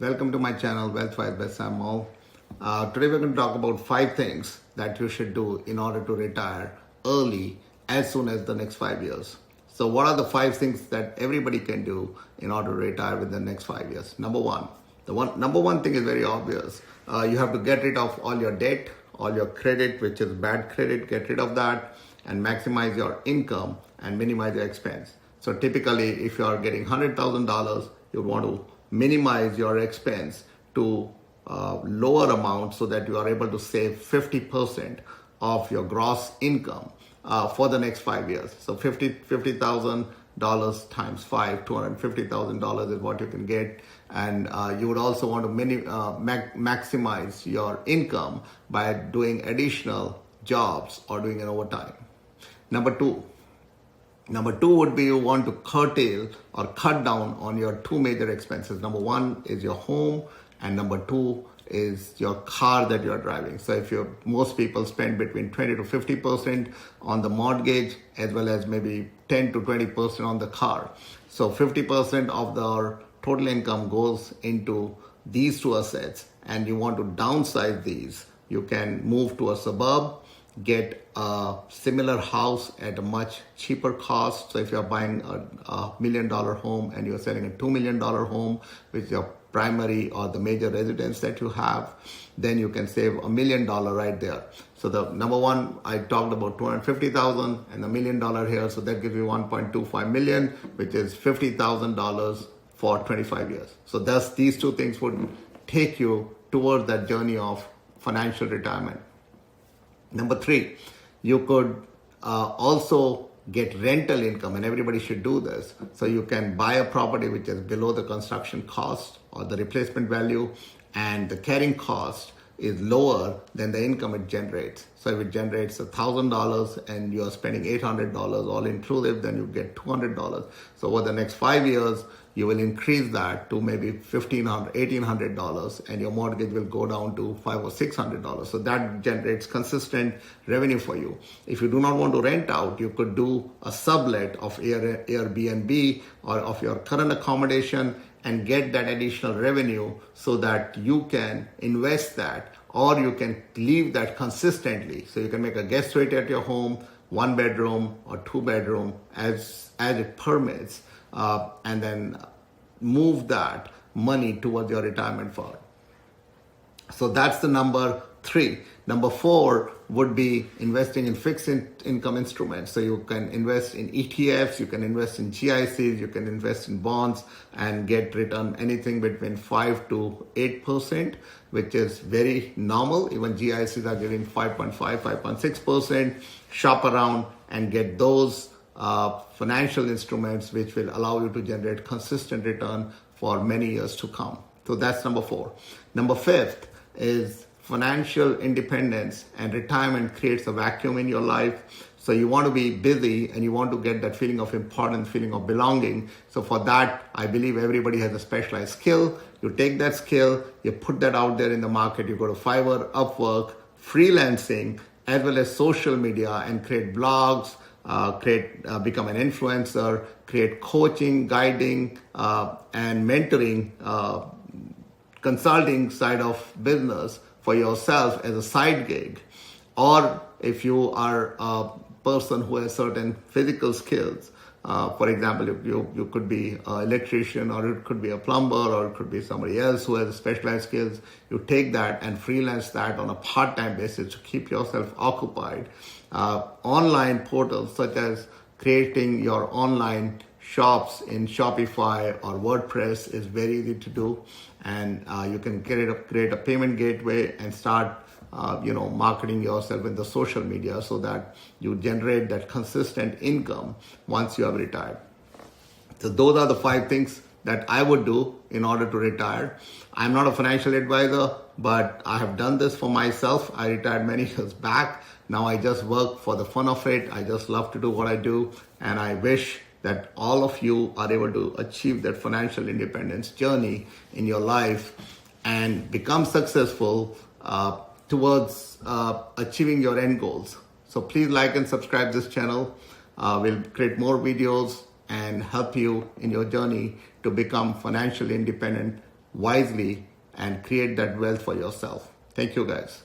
Welcome to my channel, Wealth Wise by Sam Moll. Today we're going to talk about 5 things that you should do in order to retire early as soon as the next 5 years. So what are the 5 things that everybody can do in order to retire within the next 5 years? Number one thing is very obvious. You have to get rid of all your debt, all your credit, which is bad credit, get rid of that and maximize your income and minimize your expense. So typically, if you are getting $100,000, you want to minimize your expense to lower amount so that you are able to save 50% of your gross income for the next 5 years. So $50,000 times 5, $250,000 is what you can get. And you would also want to maximize your income by doing additional jobs or doing an overtime. Number two would be you want to curtail or cut down on your 2 major expenses. Number 1 is your home, and number 2 is your car that you're driving. So if most people spend between 20 to 50% on the mortgage, as well as maybe 10 to 20% on the car. So 50% of their total income goes into these 2 assets, and you want to downsize these. You can move to a suburb, get a similar house at a much cheaper cost. So if you're buying a $1 million home and you're selling a $2 million home, which is your primary or the major residence that you have, then you can save $1 million right there. So the number one, I talked about $250,000 and $1 million here. So that gives you $1.25 million, which is $50,000 for 25 years. So these 2 things would take you towards that journey of financial retirement. Number 3, you could also get rental income, and everybody should do this. So you can buy a property which is below the construction cost or the replacement value, and the carrying cost is lower than the income it generates. So if it generates $1,000 and you are spending $800 all inclusive, then you get $200. So over the next 5 years, you will increase that to maybe $1,500, $1,800, and your mortgage will go down to $500 or $600. So that generates consistent revenue for you. If you do not want to rent out, you could do a sublet of Airbnb or of your current accommodation and get that additional revenue so that you can invest that, or you can leave that consistently. So you can make a guest suite at your home, 1 bedroom or 2 bedroom as it permits, and then move that money towards your retirement fund. So that's the number 3. Number 4 would be investing in fixed income instruments. So you can invest in ETFs, you can invest in GICs, you can invest in bonds and get return anything between 5 to 8%, which is very normal. Even GICs are giving 5.5, 5.6%. Shop around and get those financial instruments which will allow you to generate consistent return for many years to come. So that's number 4. Number 5 is financial independence, and retirement creates a vacuum in your life. So you want to be busy and you want to get that feeling of importance, feeling of belonging. So for that, I believe everybody has a specialized skill. You take that skill, you put that out there in the market. You go to Fiverr, Upwork, freelancing, as well as social media, and create blogs, become an influencer, create coaching, guiding, and mentoring, consulting side of business for yourself as a side gig. Or if you are a person who has certain physical skills, for example, you could be an electrician, or it could be a plumber, or it could be somebody else who has specialized skills. You take that and freelance that on a part-time basis to keep yourself occupied. Online portals such as creating your online shops in Shopify or WordPress is very easy to do, and you can create a payment gateway and start marketing yourself in the social media so that you generate that consistent income once you have retired. So those are the 5 things that I would do in order to retire. I'm not a financial advisor, but I have done this for myself. I retired many years back. Now I just work for the fun of it. I just love to do what I do, and I wish that all of you are able to achieve that financial independence journey in your life and become successful towards achieving your end goals. So please like and subscribe this channel. We'll create more videos and help you in your journey to become financially independent wisely and create that wealth for yourself. Thank you, guys.